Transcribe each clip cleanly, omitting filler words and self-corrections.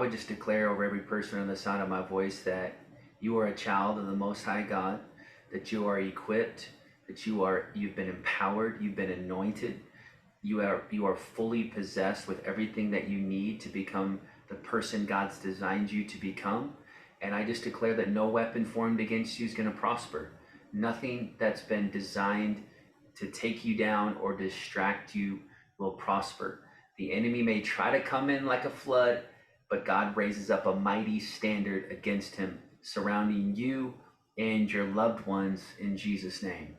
would just declare over every person on the sound of my voice that you are a child of the Most High God, that you are equipped, that you've been empowered, you've been anointed, you are fully possessed with everything that you need to become the person God's designed you to become. And I just declare that no weapon formed against you is going to prosper. Nothing that's been designed to take you down or distract you will prosper. The enemy may try to come in like a flood, but God raises up a mighty standard against him, surrounding you and your loved ones in Jesus' name.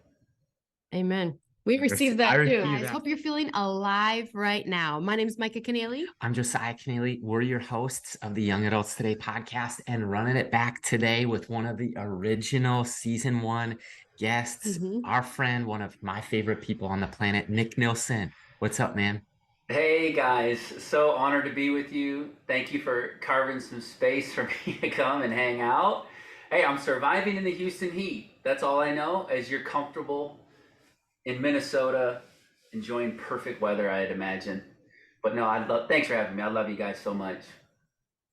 Amen. We I received that too. receive Guys, that. hope you're feeling alive right now. My name is Micah Keneally. I'm Josiah Keneally. We're your hosts of the Young Adults Today podcast and running it back today with one of the original season 1 guests, our friend, one of my favorite people on the planet, Nick Nilson. What's up, man? Hey guys, so honored to be with you. Thank you for carving some space for me to come and hang out. Hey, I'm surviving in the Houston heat. That's all I know. As you're comfortable in Minnesota, enjoying perfect weather, I'd imagine. But no, thanks for having me. I love you guys so much.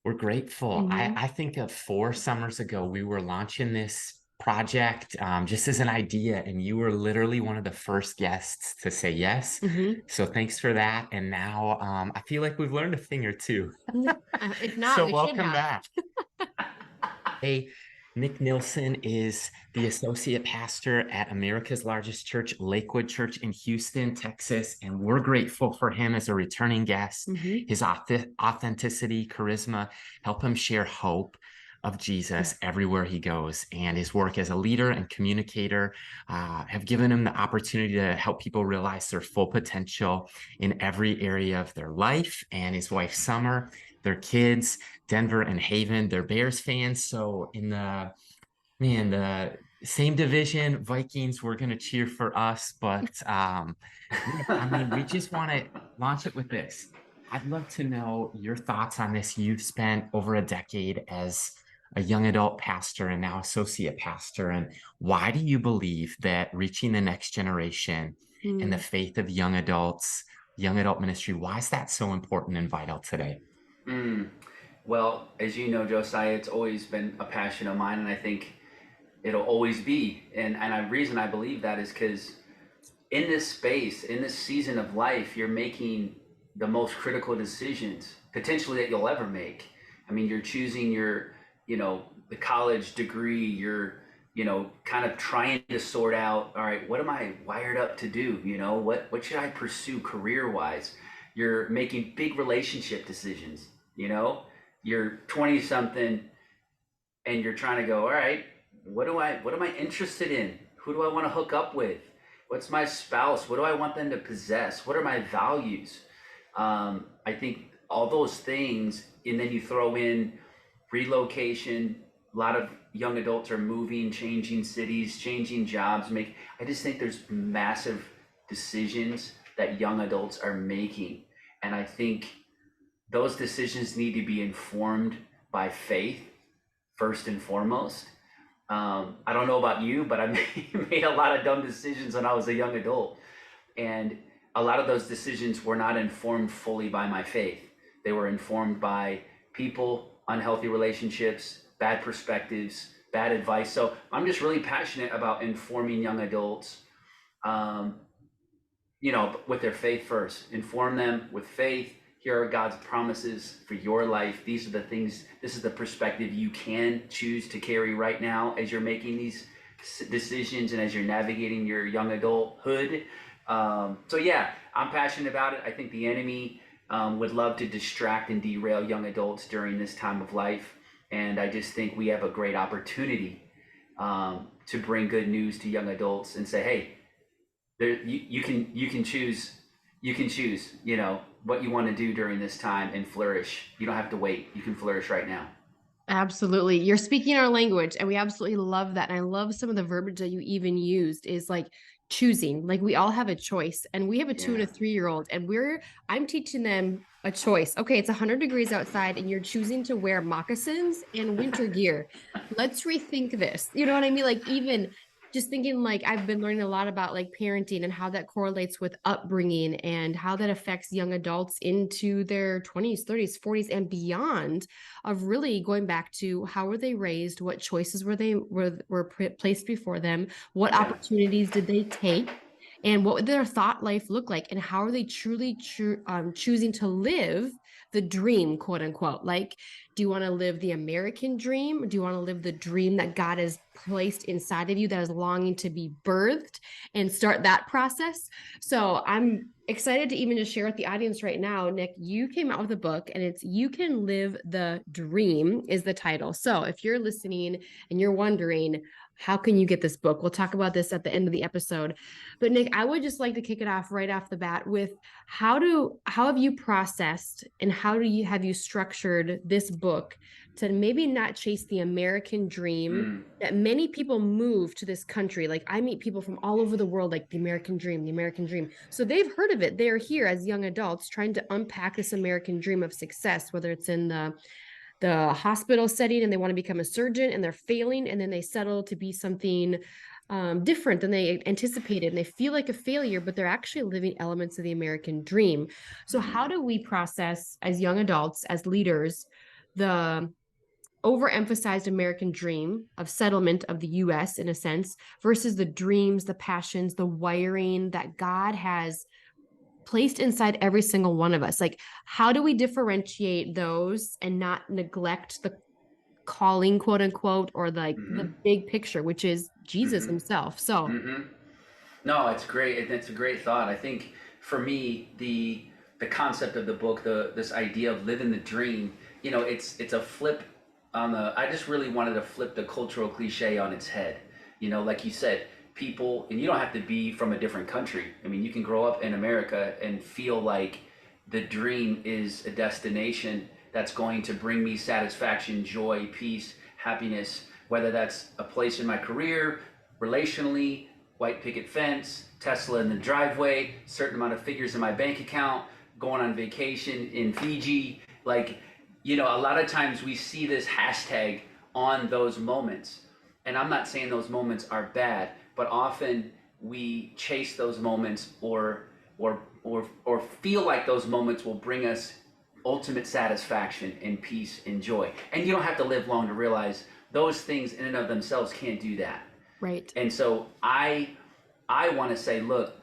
We're grateful. I think of 4 summers ago, we were launching this project just as an idea, and you were literally one of the first guests to say yes. So thanks for that. And now I feel like we've learned a thing or two. If not, So we welcome should have. back. Hey, Nick Nilson is the associate pastor at America's largest church, Lakewood Church in Houston, Texas, and we're grateful for him as a returning guest. His authenticity, charisma, help him share hope of Jesus everywhere he goes, and his work as a leader and communicator have given him the opportunity to help people realize their full potential in every area of their life. And his wife, Summer, their kids, Denver and Haven, they're Bears fans. So in the same division, Vikings, we're going to cheer for us. But I mean, we just want to launch it with this. I'd love to know your thoughts on this. You've spent over a decade as a young adult pastor and now associate pastor. And why do you believe that reaching the next generation and the faith of young adults, young adult ministry, why is that so important and vital today? Well, as you know, Josiah, it's always been a passion of mine, and I think it'll always be. And the reason I believe that is because in this space, in this season of life, you're making the most critical decisions potentially that you'll ever make. I mean, you're choosing the college degree, you're, kind of trying to sort out, all right, what am I wired up to do? What should I pursue career wise? You're making big relationship decisions, you're 20 something and you're trying to go, all right, what am I interested in? Who do I want to hook up with? What's my spouse? What do I want them to possess? What are my values? I think all those things, and then you throw in relocation. A lot of young adults are moving, changing cities, changing jobs. I just think there's massive decisions that young adults are making. And I think those decisions need to be informed by faith first and foremost. I don't know about you, but I made a lot of dumb decisions when I was a young adult. And a lot of those decisions were not informed fully by my faith. They were informed by people, unhealthy relationships, bad perspectives, bad advice. So I'm just really passionate about informing young adults, with their faith first. Inform them with faith. Here are God's promises for your life. These are the things, this is the perspective you can choose to carry right now as you're making these decisions and as you're navigating your young adulthood. So yeah, I'm passionate about it. I think the enemy would love to distract and derail young adults during this time of life. And I just think we have a great opportunity to bring good news to young adults and say, hey, you can choose, what you want to do during this time and flourish. You don't have to wait. You can flourish right now. Absolutely. You're speaking our language, and we absolutely love that. And I love some of the verbiage that you even used is like choosing. Like we all have a choice, and we have a 2 and a 3-year-old, and I'm teaching them a choice. Okay, it's 100 degrees outside and you're choosing to wear moccasins and winter gear. Let's rethink this. You know what I mean? Like even just thinking like I've been learning a lot about like parenting and how that correlates with upbringing and how that affects young adults into their 20s, 30s, 40s and beyond, of really going back to how were they raised, what choices were placed before them, what Yeah. opportunities did they take, and what would their thought life look like, and how are they truly choosing to live the dream, quote unquote. Like, do you want to live the American dream? Or do you want to live the dream that God has placed inside of you that is longing to be birthed, and start that process? So I'm excited to even just share with the audience right now. Nick, you came out with a book, and it's You Can Live the Dream is the title. So if you're listening and you're wondering, how can you get this book? We'll talk about this at the end of the episode. But Nick, I would just like to kick it off right off the bat with how have you processed and how do you have you structured this book to maybe not chase the American dream that many people move to this country. Like, I meet people from all over the world, like the American dream, the American dream. So they've heard of it. They're here as young adults trying to unpack this American dream of success, whether it's in the hospital setting and they want to become a surgeon and they're failing, and then they settle to be something different than they anticipated, and they feel like a failure, but they're actually living elements of the American dream. So how do we process as young adults, as leaders, the overemphasized American dream of settlement of the US in a sense versus the dreams, the passions, the wiring that God has placed inside every single one of us? Like, how do we differentiate those and not neglect the calling, quote unquote, or like the big picture, which is Jesus himself? So No, it's great. It's a great thought. I think for me, the concept of the book, this idea of living the dream, it's a flip on the. I just really wanted to flip the cultural cliche on its head. Like you said, people, and you don't have to be from a different country. I mean, you can grow up in America and feel like the dream is a destination that's going to bring me satisfaction, joy, peace, happiness, whether that's a place in my career, relationally, white picket fence, Tesla in the driveway, certain amount of figures in my bank account, going on vacation in Fiji. Like, a lot of times we see this hashtag on those moments. And I'm not saying those moments are bad, but often we chase those moments or feel like those moments will bring us ultimate satisfaction and peace and joy. And you don't have to live long to realize those things in and of themselves can't do that. right. And so I want to say, look,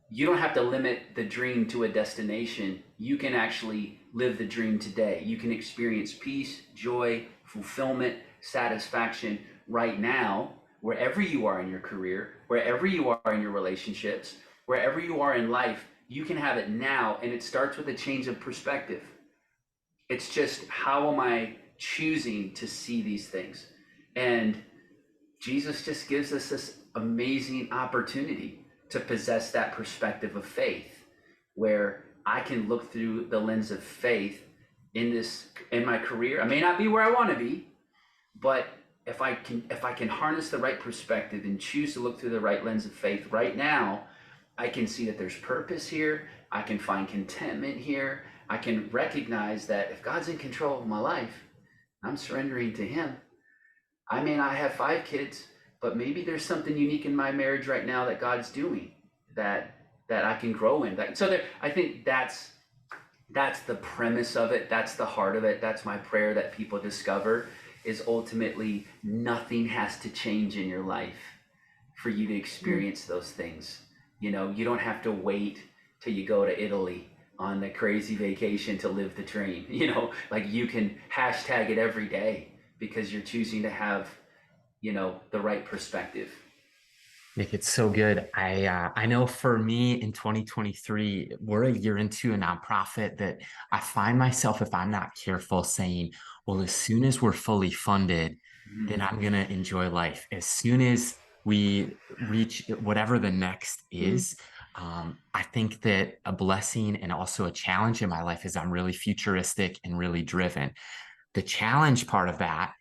you don't have to limit the dream to a destination. You can actually live the dream today. You can experience peace, joy, fulfillment, satisfaction right now, wherever you are in your career, wherever you are in your relationships, wherever you are in life. You can have it now, and it starts with a change of perspective. It's just, how am I choosing to see these things? And Jesus just gives us this amazing opportunity to possess that perspective of faith, where I can look through the lens of faith in my career. I may not be where I want to be, but if I can harness the right perspective and choose to look through the right lens of faith right now, I can see that there's purpose here. I can find contentment here. I can recognize that if God's in control of my life, I'm surrendering to him. I may not have 5 kids, but maybe there's something unique in my marriage right now that God's doing that I can grow in. I think that's the premise of it. That's the heart of it. That's my prayer that people discover, is ultimately nothing has to change in your life for you to experience those things. You don't have to wait till you go to Italy on the crazy vacation to live the dream. Like, you can hashtag it every day because you're choosing to have, the right perspective. Nick, it's so good. I know for me in 2023, we're a year into a nonprofit that I find myself, if I'm not careful, saying, well, as soon as we're fully funded, then I'm going to enjoy life. As soon as we reach whatever the next is, I think that a blessing and also a challenge in my life is I'm really futuristic and really driven. The challenge part of that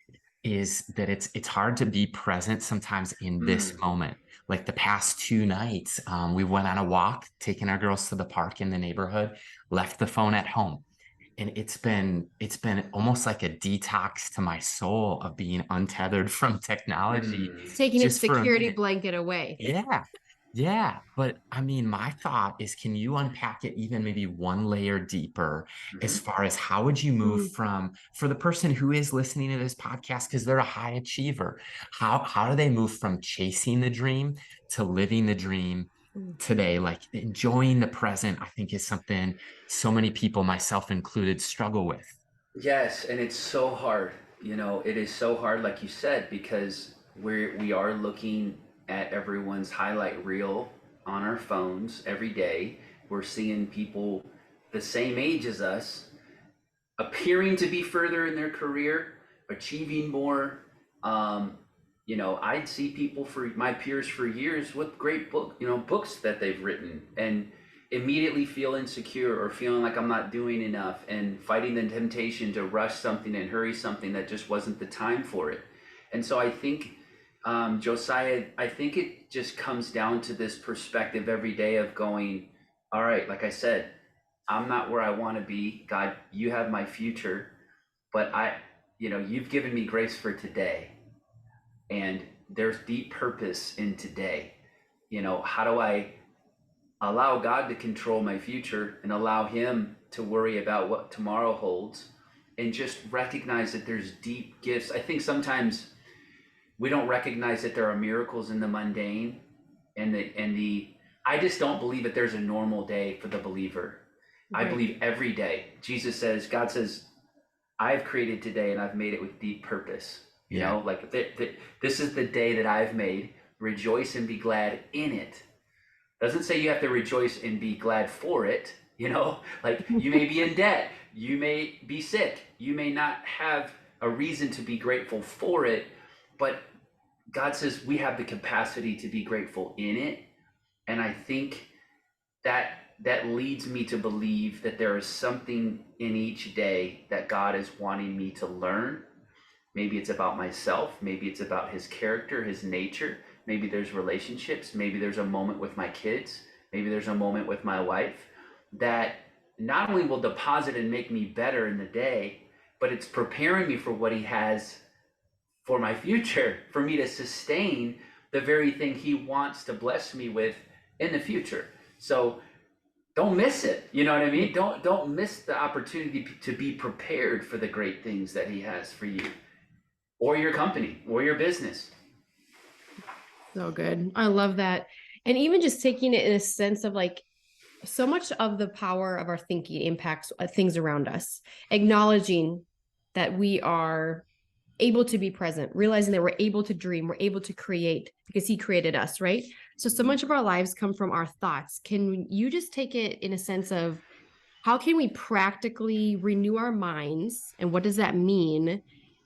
is that it's hard to be present sometimes in this moment. Like the past 2 nights, we went on a walk, taking our girls to the park in the neighborhood, left the phone at home. and it's been almost like a detox to my soul of being untethered from technology Mm. It's taking its just for a security minute. blanket away. Yeah. Yeah. But I mean, my thought is, can you unpack it even maybe one layer deeper as Mhm. far as how would you move Mm, from, for the person who is listening to this podcast, because they're a high achiever, how do they move from chasing the dream to living the dream mm. today? Like enjoying the present, I think is something so many people, myself included, struggle with. Yes, and it's so hard. It is so hard, like you said, because we are looking at everyone's highlight reel on our phones every day. We're seeing people the same age as us appearing to be further in their career, achieving more. Um, I'd see people for my peers for years with great books that they've written, and immediately feel insecure or feeling like I'm not doing enough, and fighting the temptation to rush something and hurry something that just wasn't the time for it. And so I think, Josiah, I think it just comes down to this perspective every day of going, all right, like I said, I'm not where I want to be. God, you have my future, but you've given me grace for today, and there's deep purpose in today. How do I allow God to control my future and allow Him to worry about what tomorrow holds, and just recognize that there's deep gifts? I think sometimes we don't recognize that there are miracles in the mundane, and I just don't believe that there's a normal day for the believer. I Right. believe every day. God says, I've created today and I've made it with deep purpose. Yeah. Like this is the day that I've made. Rejoice and be glad in it. Doesn't say you have to rejoice and be glad for it. Like you may be in debt, you may be sick, you may not have a reason to be grateful for it, but God says we have the capacity to be grateful in it. And I think that leads me to believe that there is something in each day that God is wanting me to learn. Maybe it's about myself, maybe it's about His character, His nature, maybe there's relationships, maybe there's a moment with my kids, maybe there's a moment with my wife that not only will deposit and make me better in the day, but it's preparing me for what He has for my future, for me to sustain the very thing He wants to bless me with in the future. So don't miss it. You know what I mean? Don't miss the opportunity to be prepared for the great things that He has for you or your company or your business. So good. I love that. And even just taking it in a sense of like, so much of the power of our thinking impacts things around us, acknowledging that we are able to be present, realizing that we're able to dream, we're able to create because He created us, right? So much of our lives come from our thoughts. Can you just take it in a sense of how can we practically renew our minds, and what does that mean?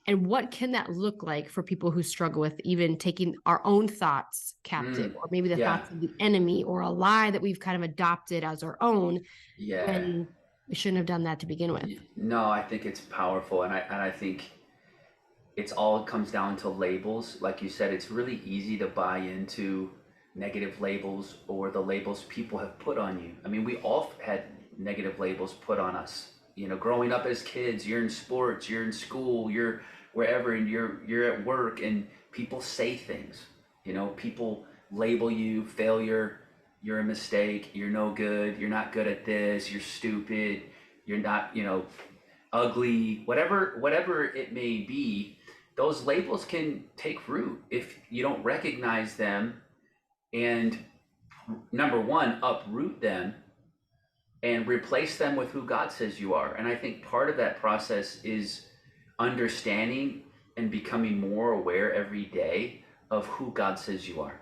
And what can that look like for people who struggle with even taking our own thoughts captive, or maybe the Yeah. thoughts of the enemy, or a lie that we've kind of adopted as our own Yeah. when we shouldn't have done that to begin with? No, I think it's powerful, and I think it's all comes down to labels. Like you said, it's really easy to buy into negative labels or the labels people have put on you. I mean, we all had negative labels put on us. Growing up as kids, you're in sports, you're in school, you're wherever, and you're at work, and people say things. People label you failure, you're a mistake, you're no good, you're not good at this, you're stupid, you're not, ugly, whatever it may be. Those labels can take root if you don't recognize them and, number one, uproot them and replace them with who God says you are. And I think part of that process is understanding and becoming more aware every day of who God says you are.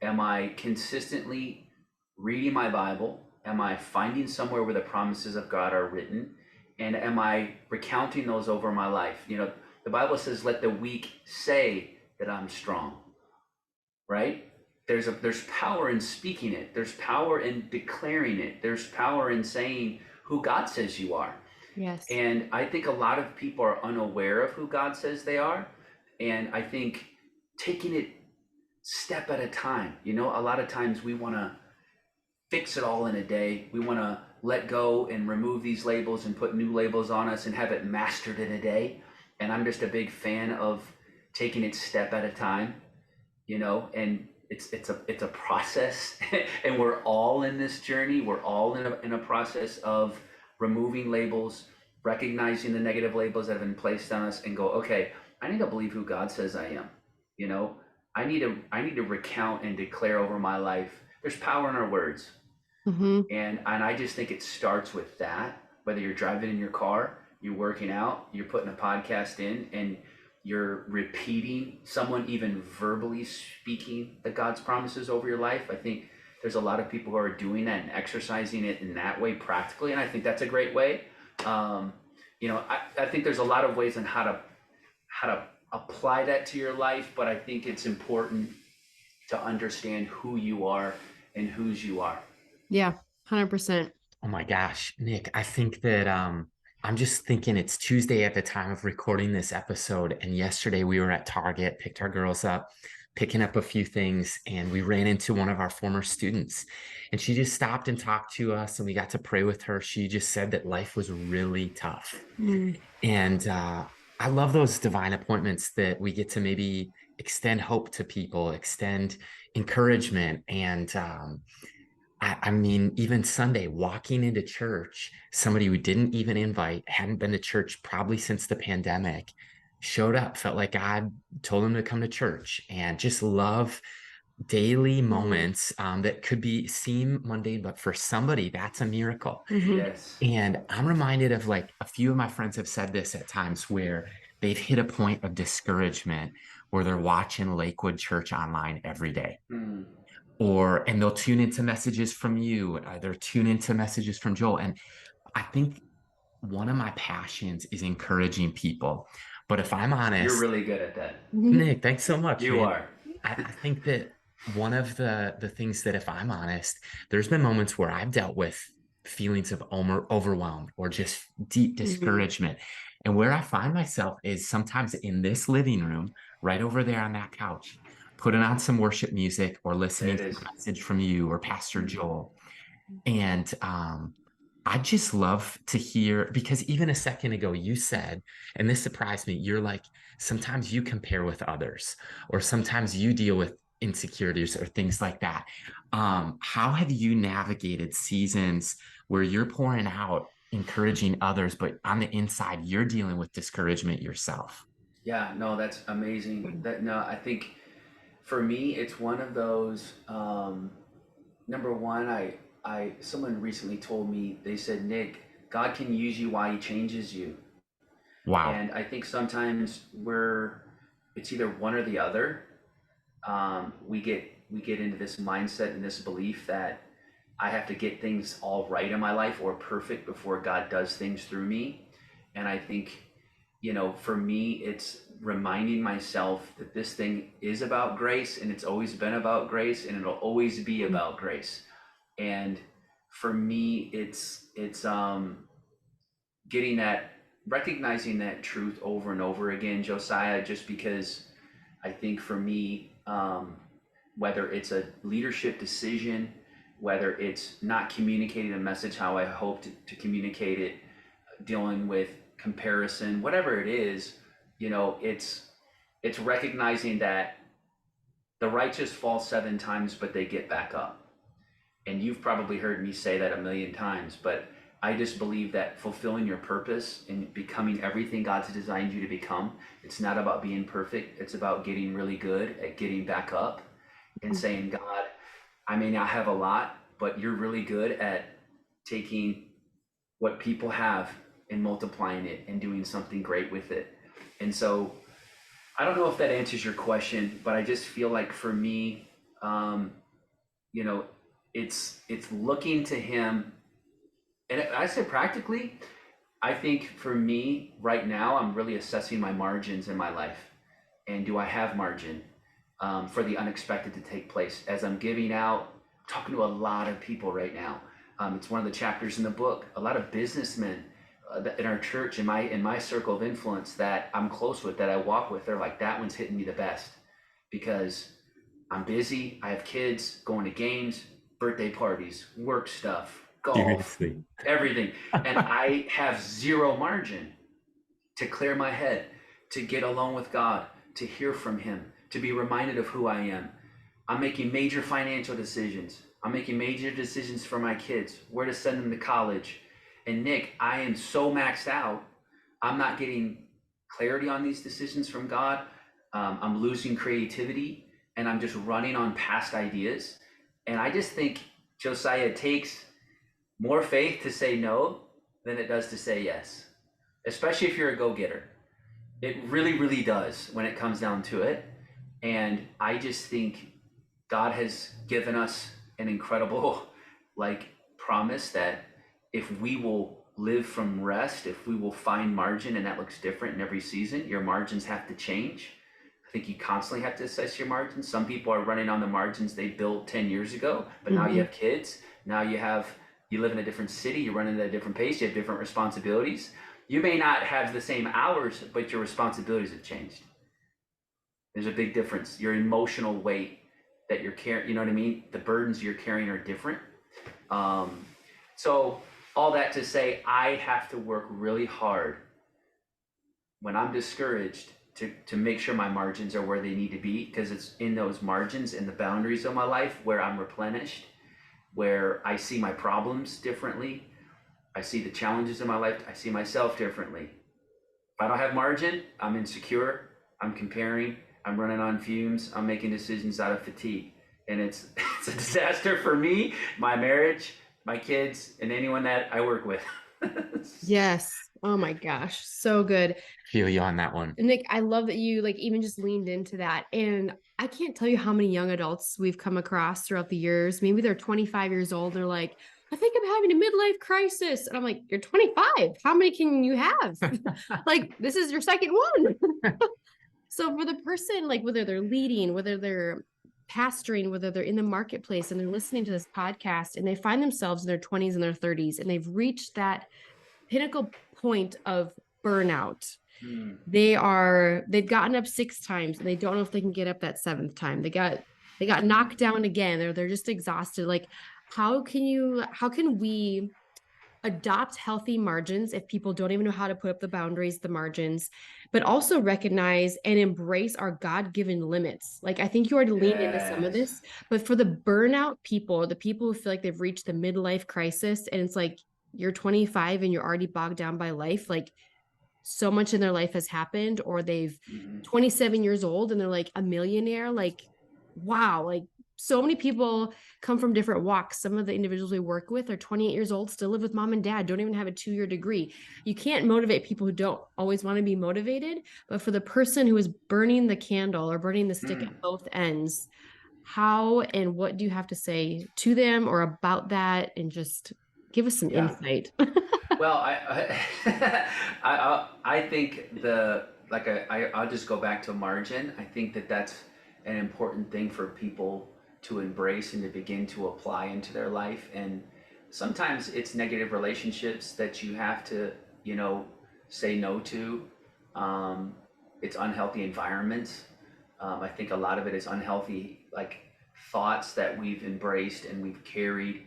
Am I consistently reading my Bible? Am I finding somewhere where the promises of God are written? And am I recounting those over my life? The Bible says, let the weak say that I'm strong, right? There's power in speaking it. There's power in declaring it. There's power in saying who God says you are. Yes. And I think a lot of people are unaware of who God says they are. And I think taking it step at a time, a lot of times we want to fix it all in a day. We want to let go and remove these labels and put new labels on us and have it mastered in a day. And I'm just a big fan of taking it step at a time, and it's a process and we're all in this journey. We're all in a process of removing labels, recognizing the negative labels that have been placed on us, and go, okay, I need to believe who God says I am. You know, I need to recount and declare over my life. There's power in our words. And I just think it starts with that. Whether you're driving in your car, you're working out, you're putting a podcast in, and you're repeating, someone even verbally speaking the God's promises over your life. I think there's a lot of people who are doing that and exercising it in that way practically, and I think that's a great way. I think there's a lot of ways on how to apply that to your life, but I think it's important to understand who you are and whose you are. Yeah, 100%. Oh my gosh, Nick, I think that I'm just thinking it's Tuesday at the time of recording this episode. And yesterday we were at Target, picked our girls up, picking up a few things, and we ran into one of our former students. And she just stopped and talked to us, and we got to pray with her. She just said that life was really tough. And I love those divine appointments that we get to maybe extend hope to people, extend encouragement. And I mean, even Sunday, walking into church, somebody we didn't even invite, hadn't been to church probably since the pandemic, showed up, felt like God told them to come to church, and just love daily moments that could seem mundane, but for somebody, that's a miracle. Yes. And I'm reminded of, like, a few of my friends have said this at times where they've hit a point of discouragement where they're watching Lakewood Church online every day. And they'll tune into messages from you, they're tune into messages from Joel. And I think one of my passions is encouraging people. But if I'm honest, you're really good at that. Nick, thanks so much. You man. are. I think that one of the things that, if I'm honest, there's been moments where I've dealt with feelings of overwhelmed or just deep discouragement. And where I find myself is sometimes in this living room, right over there on that couch, putting on some worship music or listening to a message from you or Pastor Joel. And I just love to hear, because even a second ago you said, and this surprised me, you're like, sometimes you compare with others, or sometimes you deal with insecurities or things like that. How have you navigated seasons where you're pouring out, encouraging others, but on the inside, you're dealing with discouragement yourself? Yeah, no, that's amazing. I think for me, it's one of those, number one, someone recently told me, they said, Nick, God can use you while he changes you. Wow. And I think sometimes it's either one or the other. We get into this mindset and this belief that I have to get things all right in my life or perfect before God does things through me. And I think, for me, it's reminding myself that this thing is about grace, and it's always been about grace, and it'll always be about grace. And for me, it's getting that, recognizing that truth over and over again, Josiah, just because I think for me, whether it's a leadership decision, whether it's not communicating a message how I hoped to communicate it, dealing with comparison, whatever it is, it's recognizing that the righteous fall 7 times, but they get back up. And you've probably heard me say that a million times, but I just believe that fulfilling your purpose and becoming everything God's designed you to become, it's not about being perfect. It's about getting really good at getting back up and saying, God, I may not have a lot, but you're really good at taking what people have and multiplying it and doing something great with it. And so I don't know if that answers your question, but I just feel like for me, it's looking to him. And I said practically, I think for me right now, I'm really assessing my margins in my life. And do I have margin for the unexpected to take place? As I'm giving out, talking to a lot of people right now. It's one of the chapters in the book. A lot of businessmen in our church, in my circle of influence that I'm close with, that I walk with, they're like, that one's hitting me the best because I'm busy. I have kids, going to games, birthday parties, work stuff, golf, Seriously. everything. And I have zero margin to clear my head, to get alone with God, to hear from Him, to be reminded of who I am. I'm making major financial decisions. I'm making major decisions for my kids, where to send them to college. And Nick, I am so maxed out. I'm not getting clarity on these decisions from God. I'm losing creativity and I'm just running on past ideas. And I just think, Josiah, it takes more faith to say no than it does to say yes, especially if you're a go-getter. It really, really does when it comes down to it. And I just think God has given us an incredible like promise that if we will live from rest, if we will find margin, and that looks different in every season, your margins have to change. I think you constantly have to assess your margins. Some people are running on the margins they built 10 years ago, but now you have kids. Now you live in a different city, you're running at a different pace, you have different responsibilities. You may not have the same hours, but your responsibilities have changed. There's a big difference. Your emotional weight that you're carrying, you know what I mean? The burdens you're carrying are different. So all that to say, I have to work really hard when I'm discouraged to make sure my margins are where they need to be, because it's in those margins and the boundaries of my life where I'm replenished, where I see my problems differently. I see the challenges in my life. I see myself differently. If I don't have margin, I'm insecure. I'm comparing. I'm running on fumes. I'm making decisions out of fatigue. And it's a disaster for me, my marriage, my kids, and anyone that I work with. Yes. Oh my gosh. So good. Feel you on that one. Nick, I love that you like even just leaned into that. And I can't tell you how many young adults we've come across throughout the years. Maybe they're 25 years old. They're like, I think I'm having a midlife crisis. And I'm like, you're 25. How many can you have? Like, this is your second one. So for the person, like whether they're leading, whether they're pastoring, whether they're in the marketplace and they're listening to this podcast and they find themselves in their 20s and their 30s and they've reached that pinnacle point of burnout. They've gotten up 6 times and they don't know if they can get up that 7th time. They got knocked down again, or they're just exhausted. Like, how can we adopt healthy margins if people don't even know how to put up the boundaries, the margins, but also recognize and embrace our God-given limits? Like, I think you already leaned into some of this, but for the burnout people, the people who feel like they've reached the midlife crisis and it's like you're 25 and you're already bogged down by life, like so much in their life has happened, or they've 27 years old and they're like a millionaire. Like, wow, like so many people come from different walks. Some of the individuals we work with are 28 years old, still live with mom and dad, don't even have a 2-year degree. You can't motivate people who don't always want to be motivated. But for the person who is burning the candle or burning the stick at both ends, how and what do you have to say to them or about that? And just give us some insight. Well, I think I'll just go back to margin. I think that that's an important thing for people to embrace and to begin to apply into their life. And sometimes it's negative relationships that you have to, say no to. It's unhealthy environments. I think a lot of it is unhealthy, like thoughts that we've embraced and we've carried.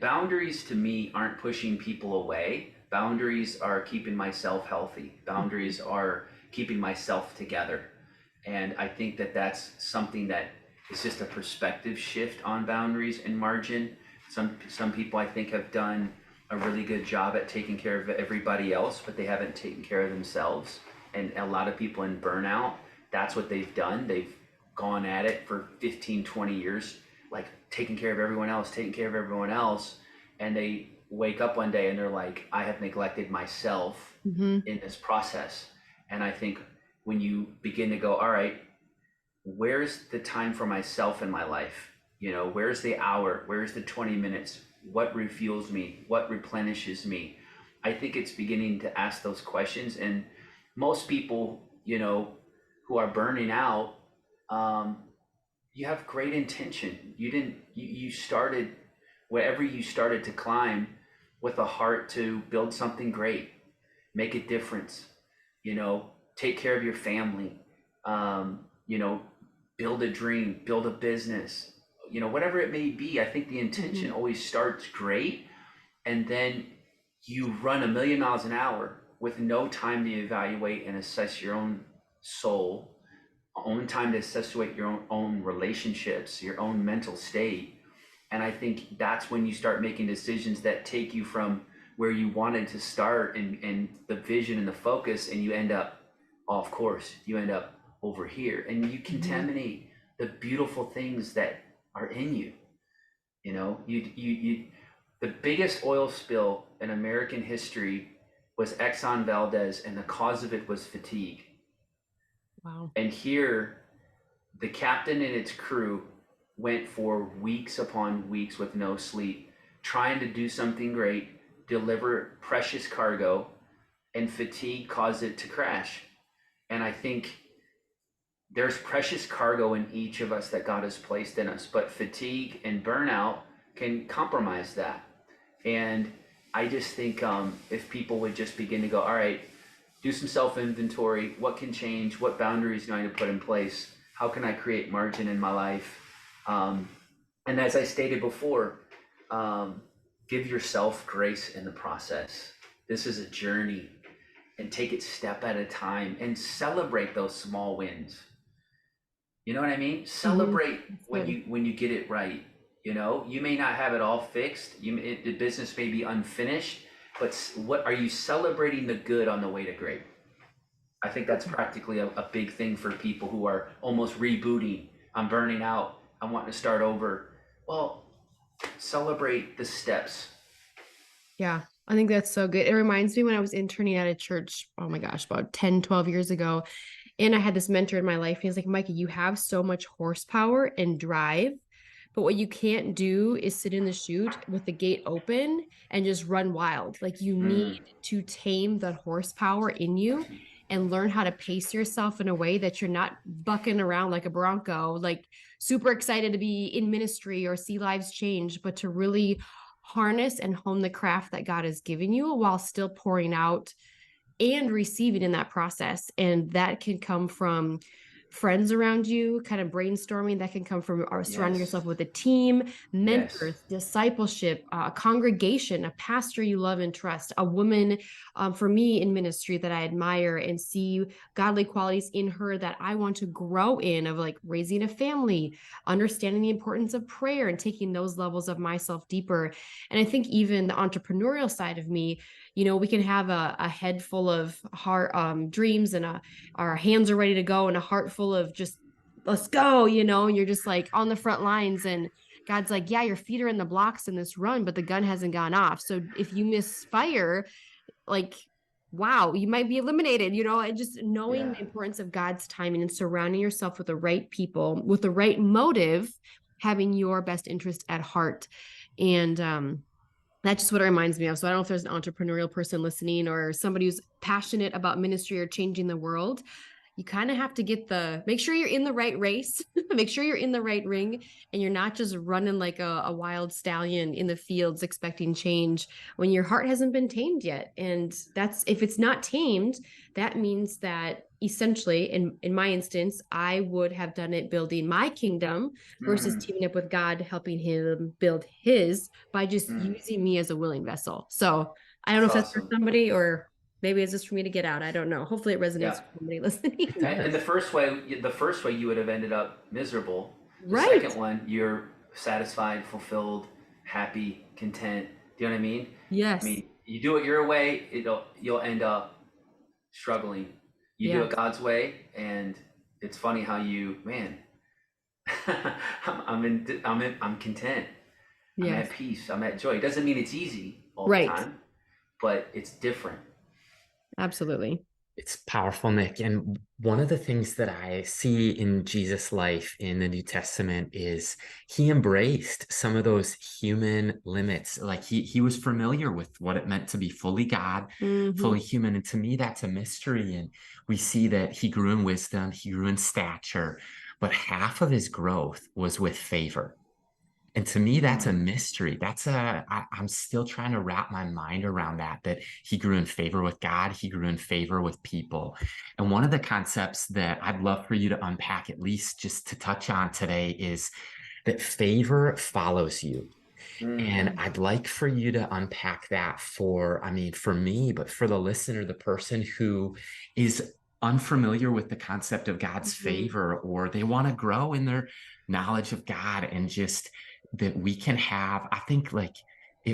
Boundaries to me aren't pushing people away. Boundaries are keeping myself healthy. Boundaries are keeping myself together. And I think that that's something that is just a perspective shift on boundaries and margin. Some people I think have done a really good job at taking care of everybody else, but they haven't taken care of themselves. And a lot of people in burnout, that's what they've done. They've gone at it for 15, 20 years, like taking care of everyone else. And they wake up one day and they're like, I have neglected myself in this process. And I think when you begin to go, all right, where's the time for myself in my life? Where's the hour? Where's the 20 minutes? What refuels me? What replenishes me? I think it's beginning to ask those questions. And most people, who are burning out, you have great intention. You started wherever you started to climb with a heart to build something great, make a difference, take care of your family, build a dream, build a business, you know, whatever it may be. I think the intention always starts great, and then you run a million miles an hour with no time to evaluate and assess your own soul, own time to assess your own relationships, your own mental state. And I think that's when you start making decisions that take you from where you wanted to start, and the vision and the focus, and you end up off course. You end up over here, and you contaminate the beautiful things that are in you. You know, you the biggest oil spill in American history was Exxon Valdez, and the cause of it was fatigue. Wow. And here, the captain and its crew went for weeks upon weeks with no sleep, trying to do something great, deliver precious cargo, and fatigue caused it to crash. And I think there's precious cargo in each of us that God has placed in us, but fatigue and burnout can compromise that. And I just think if people would just begin to go, all right, do some self-inventory. What can change? What boundaries do I need to put in place? How can I create margin in my life? And as I stated before, give yourself grace in the process. This is a journey, and take it step at a time, and celebrate those small wins. You know what I mean? Celebrate when you get it right. You know, you may not have it all fixed. The business may be unfinished, but what are you celebrating the good on the way to great? I think that's practically a big thing for people who are almost rebooting. I'm burning out. I'm wanting to start over. Well, celebrate the steps. Yeah, I think that's so good. It reminds me when I was interning at a church, oh my gosh, about 10, 12 years ago. And I had this mentor in my life. He was like, Micah, you have so much horsepower and drive, but what you can't do is sit in the chute with the gate open and just run wild. Like, you need to tame that horsepower in you and learn how to pace yourself in a way that you're not bucking around like a bronco, like super excited to be in ministry or see lives change, but to really harness and hone the craft that God has given you while still pouring out and receiving in that process. And that can come from friends around you, kind of brainstorming. That can come from surrounding yourself with a team, mentors, discipleship, a congregation, a pastor you love and trust, a woman, for me in ministry that I admire and see godly qualities in her that I want to grow in, of like raising a family, understanding the importance of prayer and taking those levels of myself deeper. And I think even the entrepreneurial side of me, you know, we can have a head full of heart dreams, and our hands are ready to go, and a heart full of just, let's go, you know, and you're just like on the front lines, and God's like, yeah, your feet are in the blocks in this run, but the gun hasn't gone off. So if you misfire, like, wow, you might be eliminated, you know. And just knowing the importance of God's timing and surrounding yourself with the right people, with the right motive, having your best interest at heart. And that's just what it reminds me of. So I don't know if there's an entrepreneurial person listening or somebody who's passionate about ministry or changing the world. You kind of have to make sure you're in the right race, make sure you're in the right ring, and you're not just running like a wild stallion in the fields expecting change when your heart hasn't been tamed yet. And that's, if it's not tamed, that means that essentially, in my instance, I would have done it building my kingdom versus teaming up with God, helping him build his by just using me as a willing vessel. So I don't know if that's for somebody, or maybe it's just for me to get out. I don't know. Hopefully it resonates with somebody listening. And the first way you would have ended up miserable. The Right. second one, you're satisfied, fulfilled, happy, content. Do you know what I mean? Yes. I mean, you do it your way, you'll end up struggling. You do it God's way, and it's funny how I'm content. I'm at peace. I'm at joy. It doesn't mean it's easy all the time, but it's different. Absolutely. It's powerful, Nick. And one of the things that I see in Jesus' life in the New Testament is he embraced some of those human limits. Like he was familiar with what it meant to be fully God, fully human. And to me, that's a mystery. And we see that he grew in wisdom, he grew in stature, but half of his growth was with favor. And to me, that's a mystery. I'm still trying to wrap my mind around that he grew in favor with God. He grew in favor with people. And one of the concepts that I'd love for you to unpack, at least just to touch on today, is that favor follows you. And Mm. I'd like for you to unpack that for, I mean, for me, but for the listener, the person who is unfamiliar with the concept of God's favor, or they want to grow in their knowledge of God, and just that we can have, I think, like,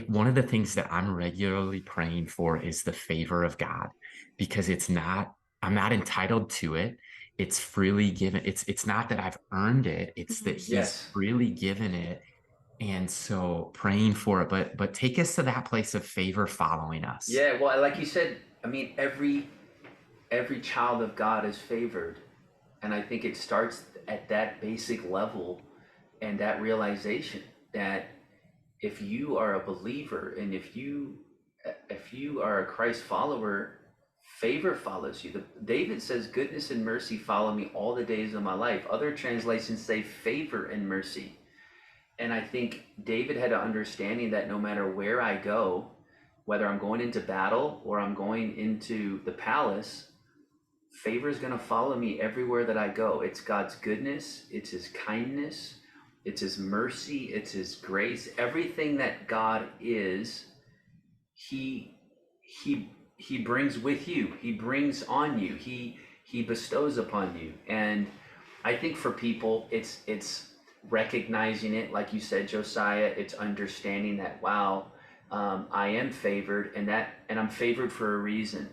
one of the things that I'm regularly praying for is the favor of God, because I'm not entitled to it. It's freely given. It's not that I've earned it. It's that he's Yes. freely given it. And so praying for it, but take us to that place of favor following us. Yeah, well, like you said, I mean, every child of God is favored, and I think it starts at that basic level and that realization that if you are a believer and if you are a Christ follower, favor follows you. David says, "Goodness and mercy follow me all the days of my life." Other translations say favor and mercy. And I think David had an understanding that no matter where I go, whether I'm going into battle or I'm going into the palace, favor is going to follow me everywhere that I go. It's God's goodness, it's his kindness, it's his mercy, it's his grace. Everything that God is, he he brings with you. He brings on you. He bestows upon you. And I think for people, it's recognizing it, like you said, Josiah. It's understanding that, wow, I am favored, and I'm favored for a reason.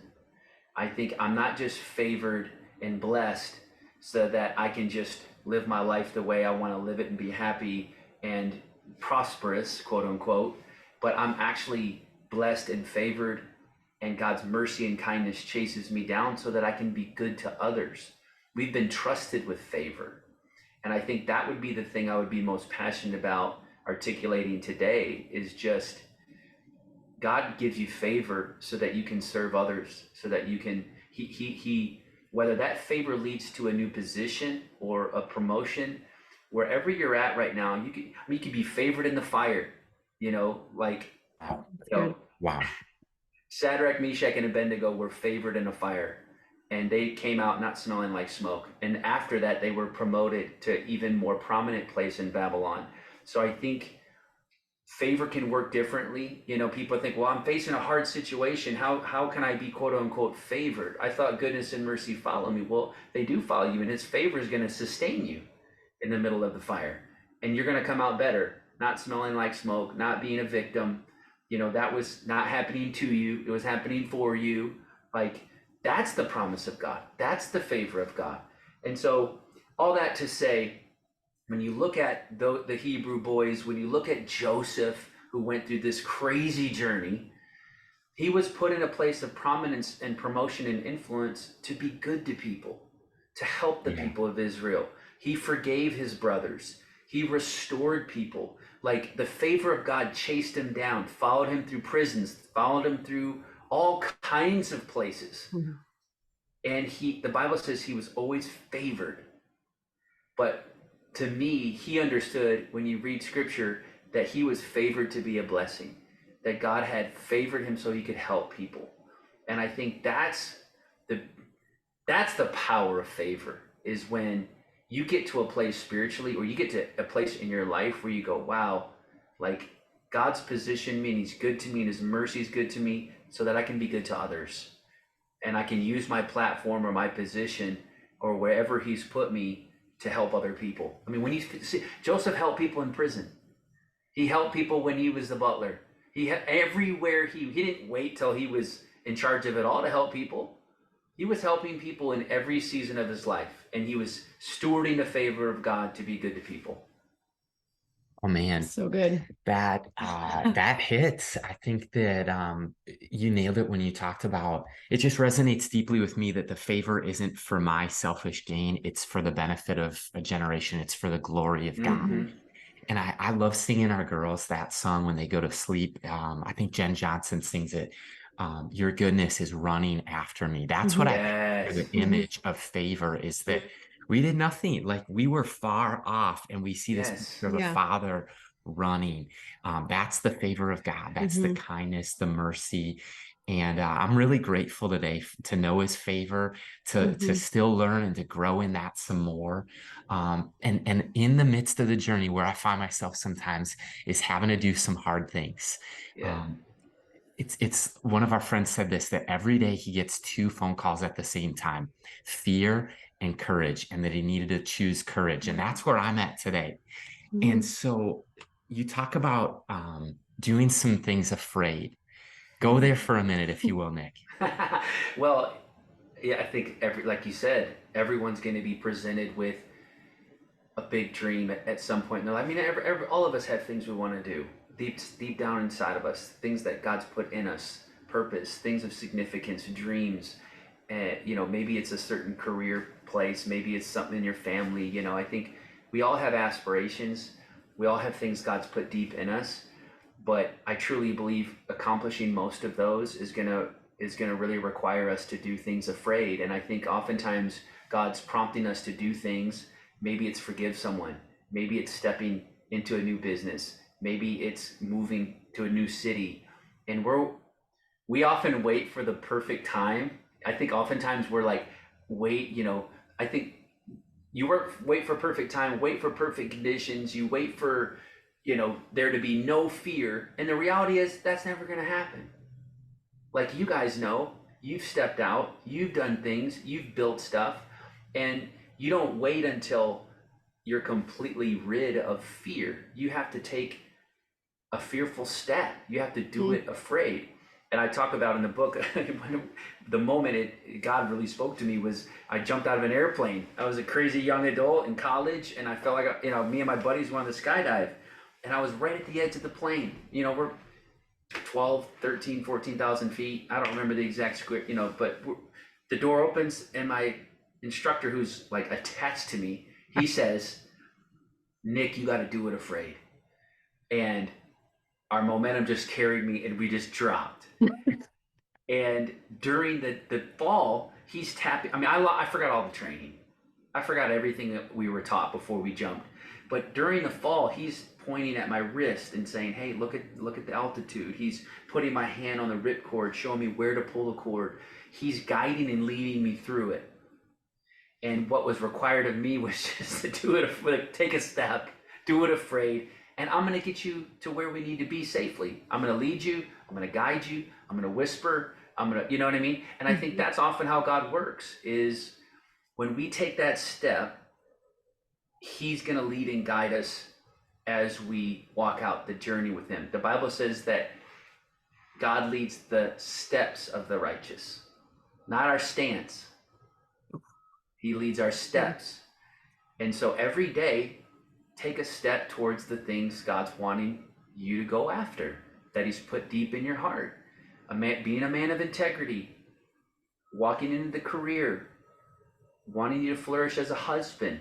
I think I'm not just favored and blessed so that I can just live my life the way I want to live it and be happy and prosperous, quote unquote, but I'm actually blessed and favored, and God's mercy and kindness chases me down so that I can be good to others. We've been trusted with favor. And I think that would be the thing I would be most passionate about articulating today, is just God gives you favor so that you can serve others, so that you can, he whether that favor leads to a new position or a promotion, wherever you're at right now, you could be favored in the fire, like, Wow. Wow. Shadrach, Meshach, and Abednego were favored in a fire, and they came out not smelling like smoke. And after that, they were promoted to even more prominent place in Babylon. So I think favor can work differently. People think, well, I'm facing a hard situation. How can I be quote unquote favored? I thought goodness and mercy follow me. Well, they do follow you, and his favor is going to sustain you in the middle of the fire. And you're going to come out better, not smelling like smoke, not being a victim. That was not happening to you. It was happening for you. Like, that's the promise of God. That's the favor of God. And so all that to say, when you look at the Hebrew boys, when you look at Joseph, who went through this crazy journey, he was put in a place of prominence and promotion and influence to be good to people, to help the people of Israel. He forgave his brothers. He restored people. Like, the favor of God chased him down, followed him through prisons, followed him through all kinds of places. Mm-hmm. And the Bible says he was always favored. But to me, he understood, when you read scripture, that he was favored to be a blessing, that God had favored him so he could help people. And I think that's the power of favor, is when you get to a place spiritually, or you get to a place in your life where you go, wow, like, God's positioned me and he's good to me and his mercy is good to me so that I can be good to others. And I can use my platform or my position or wherever he's put me to help other people. I mean, Joseph helped people in prison. He helped people when he was the butler. Everywhere he didn't wait till he was in charge of it all to help people. He was helping people in every season of his life, and he was stewarding the favor of God to be good to people. Oh man, so good. That hits. I think that you nailed it when you talked about it. Just resonates deeply with me that the favor isn't for my selfish gain; it's for the benefit of a generation. It's for the glory of God. Mm-hmm. And I love singing our girls that song when they go to sleep. I think Jen Johnson sings it. Your goodness is running after me. That's what I the image of favor is, that we did nothing. Like, we were far off, and we see this picture of a father running. That's the favor of God. That's the kindness, the mercy. And I'm really grateful today to know his favor, to Mhm. still learn and to grow in that some more. And in the midst of the journey where I find myself sometimes is having to do some hard things. Yeah. Um, it's one of our friends said this, that every day he gets two phone calls at the same time, fear and courage, and that he needed to choose courage. And that's where I'm at today. And Mhm. so you talk about doing some things afraid. Go there for a minute, if you will, Nick. Well, yeah, I think like you said, everyone's going to be presented with a big dream at some point in their life. I mean, all of us have things we want to do deep down inside of us, things that God's put in us, purpose, things of significance, dreams. And maybe it's a certain career place, maybe it's something in your family. I think we all have aspirations. We all have things God's put deep in us, but I truly believe accomplishing most of those is gonna really require us to do things afraid. And I think oftentimes God's prompting us to do things. Maybe it's forgive someone. Maybe it's stepping into a new business. Maybe it's moving to a new city. And we often wait for the perfect time. I think oftentimes we're like, wait, I think wait for perfect time, wait for perfect conditions, you wait for, there to be no fear. And the reality is that's never going to happen. Like you guys know, you've stepped out, you've done things, you've built stuff, and you don't wait until you're completely rid of fear. You have to take a fearful step. You have to do Mhm. it afraid. And I talk about in the book, the moment God really spoke to me was I jumped out of an airplane. I was a crazy young adult in college, and I felt like, me and my buddies wanted to skydive. And I was right at the edge of the plane. We're 12, 13, 14,000 feet. I don't remember the exact square, but the door opens, and my instructor, who's like attached to me, he says, Nick, you got to do it afraid. And our momentum just carried me, and we just dropped. And during the fall, he's tapping. I mean, I forgot all the training. I forgot everything that we were taught before we jumped. But during the fall, he's pointing at my wrist and saying, "Hey, look at the altitude." He's putting my hand on the ripcord, showing me where to pull the cord. He's guiding and leading me through it. And what was required of me was just to do it, like, take a step, do it afraid, and I'm going to get you to where we need to be safely. I'm going to lead you. I'm going to guide you. I'm going to whisper. I'm going to, you know what I mean? And I think Mhm. that's often how God works is when we take that step, he's going to lead and guide us as we walk out the journey with him. The Bible says that God leads the steps of the righteous, not our stance. He leads our steps. And so every day, take a step towards the things God's wanting you to go after, that he's put deep in your heart. Being a man of integrity, walking into the career, wanting you to flourish as a husband.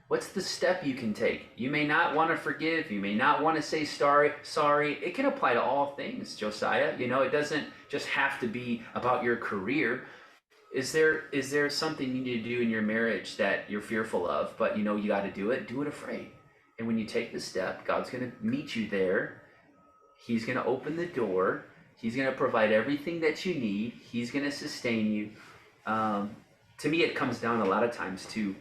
What's the step you can take? You may not want to forgive. You may not want to say sorry. It can apply to all things, Josiah. It doesn't just have to be about your career. Is there something you need to do in your marriage that you're fearful of, but you got to do it afraid? And when you take the step, God's going to meet you there. He's going to open the door. He's going to provide everything that you need. He's going to sustain you. To me, it comes down a lot of times to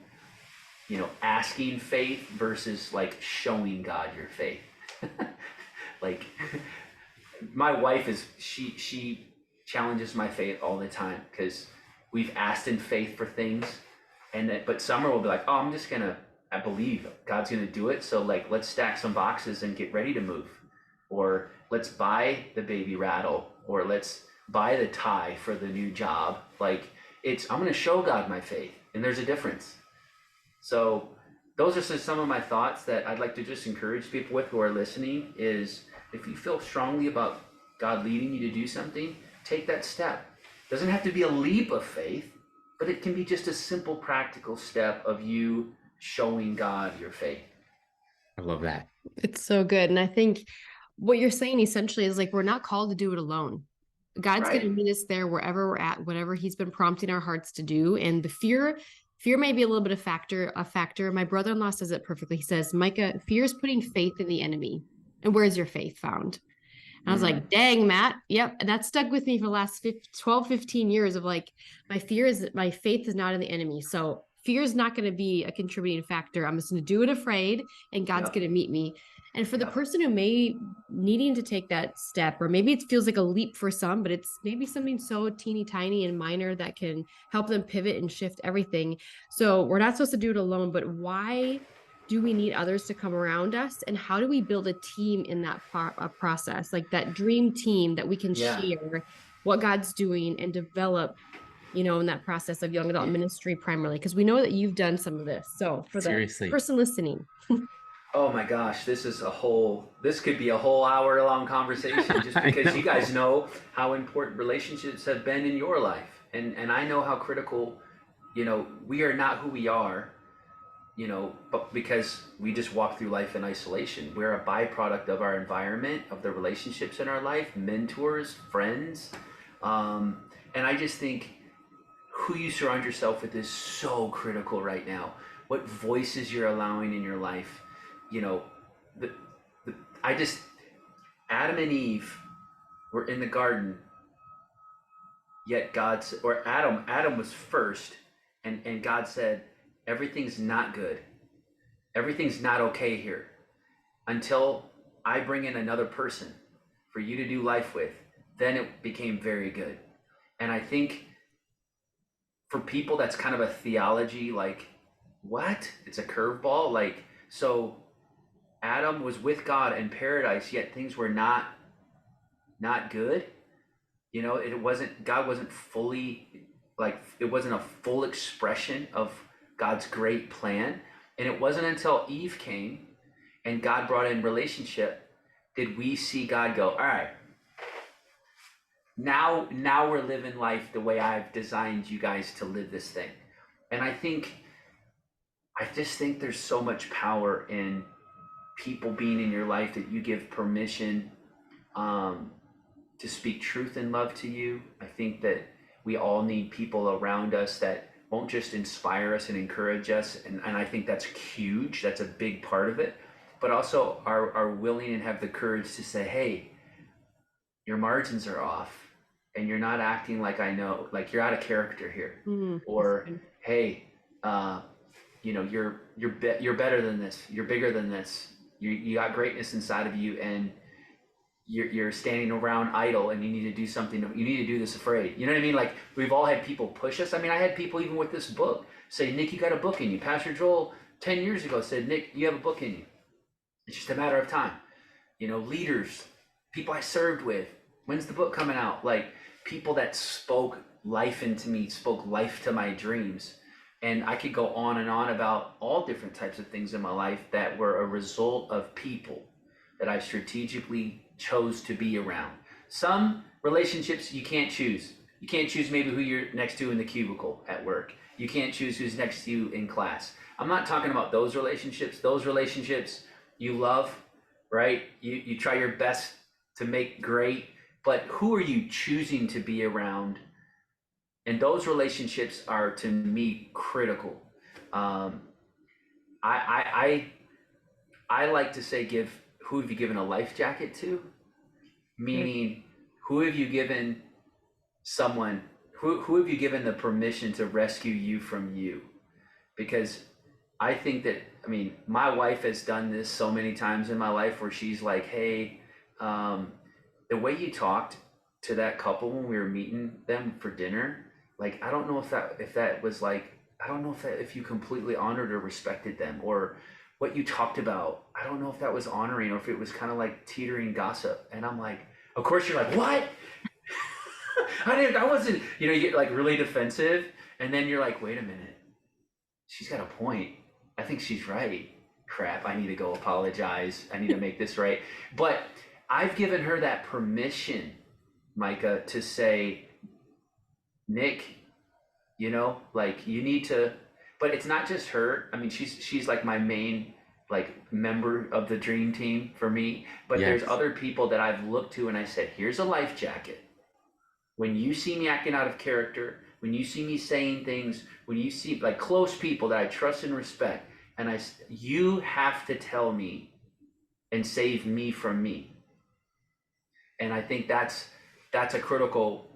asking faith versus like showing God your faith. Like my wife she challenges my faith all the time because we've asked in faith for things, but Summer will be like, "Oh, I believe God's gonna do it. So like, let's stack some boxes and get ready to move, or let's buy the baby rattle, or let's buy the tie for the new job." Like I'm gonna show God my faith, and there's a difference. So those are just some of my thoughts that I'd like to just encourage people with who are listening is if you feel strongly about God leading you to do something, take that step. It doesn't have to be a leap of faith, but it can be just a simple practical step of you showing God your faith. I love that. It's so good. And I think what you're saying essentially is like, we're not called to do it alone. God's going to Right. meet us there wherever we're at, whatever he's been prompting our hearts to do. And the fear may be a little bit of a factor. My brother-in-law says it perfectly. He says, Micah, fear is putting faith in the enemy. And where is your faith found? And I was like, dang, Matt. Yep. And that stuck with me for the last 12, 15 years of like, my fear is that my faith is not in the enemy. So fear is not going to be a contributing factor. I'm just going to do it afraid, and God's Yep. going to meet me. And for the Yep. person who may needing to take that step, or maybe it feels like a leap for some, but it's maybe something so teeny tiny and minor that can help them pivot and shift everything. So we're not supposed to do it alone, but why do we need others to come around us, and how do we build a team in that process, like that dream team that we can Yeah. share what God's doing and develop, in that process of young adult ministry primarily, because we know that you've done some of this. So for the Seriously. person listening. Oh my gosh, this could be a whole hour long conversation just because you guys know how important relationships have been in your life. And I know how critical, we are not who we are, but because we just walk through life in isolation. We're a byproduct of our environment, of the relationships in our life, mentors, friends. And I just think who you surround yourself with is so critical right now. What voices you're allowing in your life. The, Adam and Eve were in the garden, yet Adam was first, and God said, everything's not good. Everything's not okay here until I bring in another person for you to do life with. Then it became very good. And I think for people, that's kind of a theology, like, what? It's a curveball. Like, so Adam was with God in paradise, yet things were not good. God wasn't fully, like, it wasn't a full expression of God's great plan. And it wasn't until Eve came and God brought in relationship did we see God go, all right, now we're living life the way I've designed you guys to live this thing. And I just think there's so much power in people being in your life that you give permission to speak truth and love to you. I think that we all need people around us that won't just inspire us and encourage us. And I think that's huge. That's a big part of it. But also are willing and have the courage to say, hey, your margins are off and you're not acting like I know, like you're out of character here. Or, hey, you're better than this. You're bigger than this. You got greatness inside of you, and you're standing around idle, and you need to do something. You need to do this afraid. You know what I mean? Like, we've all had people push us. I mean, I had people even with this book say, Nick, you got a book in you. Pastor Joel 10 years ago said, Nick, you have a book in you. It's just a matter of time. Leaders, people I served with, when's the book coming out? Like, people that spoke life into me, spoke life to my dreams. And I could go on and on about all different types of things in my life that were a result of people that I strategically chose to be around. Some relationships you can't choose. You can't choose maybe who you're next to in the cubicle at work. You can't choose who's next to you in class. I'm not talking about those relationships. Those relationships you love, right? You try your best to make great, but who are you choosing to be around? And those relationships are, to me, critical. I like to say, who have you given a life jacket to? Meaning, who have you given someone? Who have you given the permission to rescue you from you? Because I think that, my wife has done this so many times in my life where she's like, hey, the way you talked to that couple when we were meeting them for dinner, like, I don't know if that was like, I don't know if you completely honored or respected them, or what you talked about. I don't know if that was honoring or if it was kind of like teetering gossip. And I'm like, of course you're like, what? I wasn't, you get like really defensive, and then you're like, wait a minute, she's got a point. I think she's right. Crap, I need to go apologize. I need to make this right. But I've given her that permission, Micah, to say, Nick, like, you need to, but it's not just her. She's like my main, like, member of the dream team for me, but Yes. There's other people that I've looked to and I said, here's a life jacket. When you see me acting out of character, when you see me saying things, when you see, like, close people that I trust and respect, and you have to tell me and save me from me. And I think that's a critical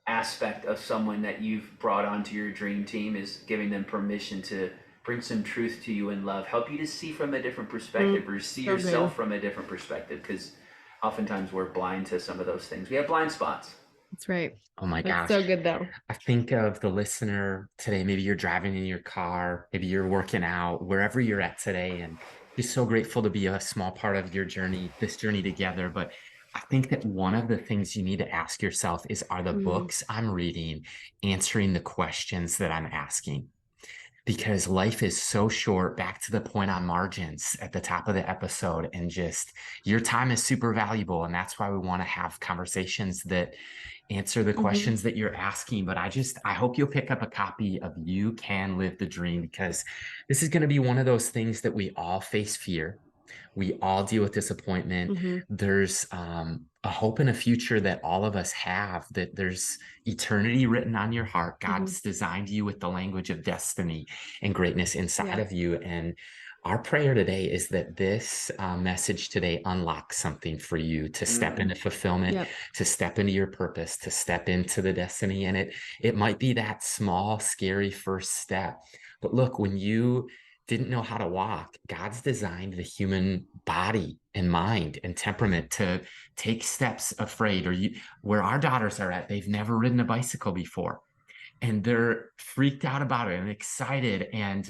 aspect of someone that you've brought onto your dream team, is giving them permission to bring some truth to you in love, help you to see from a different perspective, or see So yourself good. from a different perspective, because oftentimes we're blind to some of those things. We have blind spots. That's right. Oh my That's gosh. so good though. I think of the listener today. Maybe you're driving in your car, maybe you're working out, wherever you're at today, and just so grateful to be a small part of your journey, this journey together. But I think that one of the things you need to ask yourself is, are the Mm, books I'm reading answering the questions that I'm asking? Because life is so short. Back to the point on margins at the top of the episode, and just your time is super valuable. And that's why we want to have conversations that answer the mhm, questions that you're asking. But I hope you'll pick up a copy of You Can Live the Dream, because this is going to be one of those things that we all face fear. We all deal with disappointment. mhm. There's a hope and a future that all of us have, that there's eternity written on your heart. Mhm. God's designed you with the language of destiny and greatness inside Yeah. of you. And our prayer today is that this message today unlocks something for you to step Mm. into fulfillment, Yep. to step into your purpose, to step into the destiny. And it might be that small, scary first step. But look, when you didn't know how to walk, God's designed the human body and mind and temperament to take steps afraid. Where our daughters are at, they've never ridden a bicycle before, and they're freaked out about it and excited. And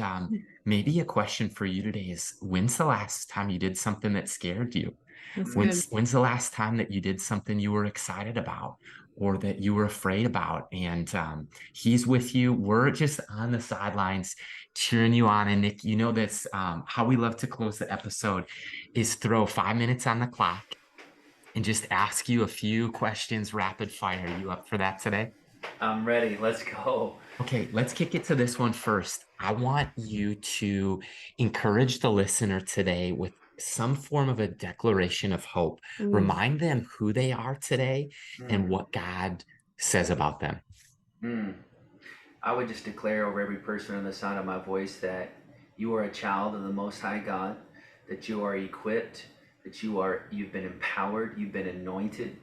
maybe a question for you today is, when's the last time you did something that scared you? That's Mm. good. When's the last time that you did something you were excited about or that you were afraid about? And he's with you. We're just on the sidelines cheering you on. And Nick, you know this, how we love to close the episode is throw 5 minutes on the clock and just ask you a few questions rapid fire. You up for that today? I'm ready. Let's go. Okay, let's kick it to this one first. I want you to encourage the listener today with some form of a declaration of hope. Mm, Remind them who they are today and Mm. what God says about them. Mm. I would just declare over every person on the sound of my voice that you are a child of the Most High God, that you are equipped, that you've been empowered, you've been anointed,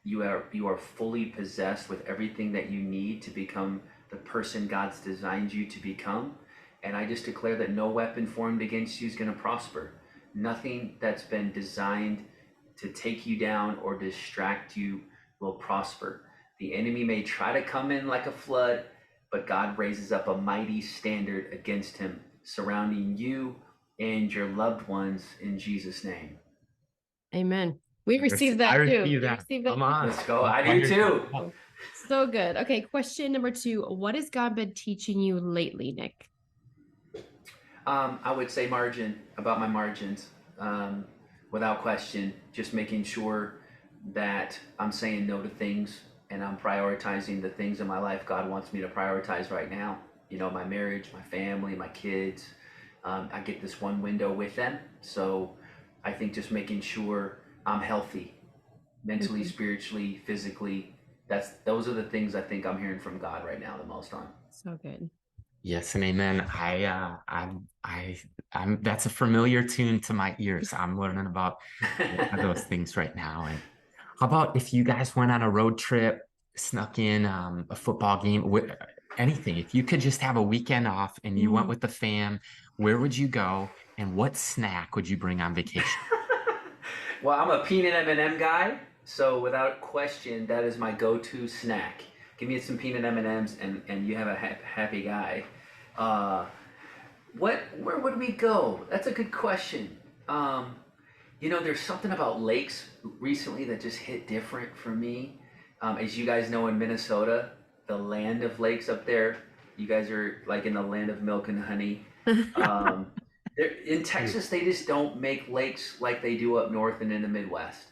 you are fully possessed with everything that you need to become the person God's designed you to become. And I just declare that no weapon formed against you is going to prosper. Nothing that's been designed to take you down or distract you will prosper. The enemy may try to come in like a flood, but God raises up a mighty standard against him, surrounding you and your loved ones in Jesus' name. amen. We I received that too. receive We that. received that Come too. on. Let's go. Don't I find do yourself too. out. So good. Okay, question number 2. What has God been teaching you lately, Nick? I would say about my margins, without question, just making sure that I'm saying no to things and I'm prioritizing the things in my life God wants me to prioritize right now. You know, my marriage, my family, my kids. I get this one window with them. So I think just making sure I'm healthy, mentally, Mhm. spiritually, physically. Those are the things I think I'm hearing from God right now the most on. So good. Yes and amen. I'm that's a familiar tune to my ears. I'm learning about those things right now. And how about if you guys went on a road trip, snuck in a football game, anything? If you could just have a weekend off and you went Mm. with the fam, where would you go? And what snack would you bring on vacation? Well, I'm a peanut M&M guy, so without question, that is my go-to snack. Give me some peanut M&Ms, and you have a happy guy. Uh, where would we go? That's a good question. Um, there's something about lakes recently that just hit different for me. As you guys know, in Minnesota, the land of lakes up there, you guys are like in the land of milk and honey. Um, in Texas, they just don't make lakes like they do up north and in the Midwest.